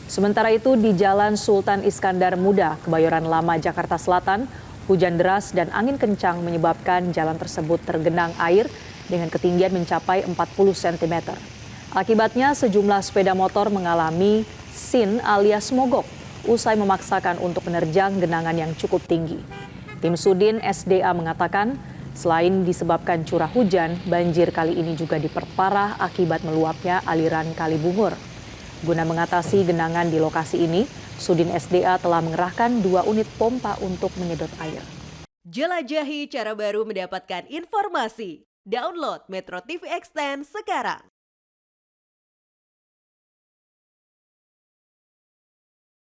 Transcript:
Sementara itu di Jalan Sultan Iskandar Muda, Kebayoran Lama, Jakarta Selatan, hujan deras dan angin kencang menyebabkan jalan tersebut tergenang air dengan ketinggian mencapai 40 cm. Akibatnya sejumlah sepeda motor mengalami sin alias mogok usai memaksakan untuk menerjang genangan yang cukup tinggi. Tim Sudin SDA mengatakan selain disebabkan curah hujan, banjir kali ini juga diperparah akibat meluapnya aliran Kali Bungur. Guna mengatasi genangan di lokasi ini, Sudin SDA telah mengerahkan 2 unit pompa untuk menyedot air. Jelajahi cara baru mendapatkan informasi. Download Metro TV Extend sekarang.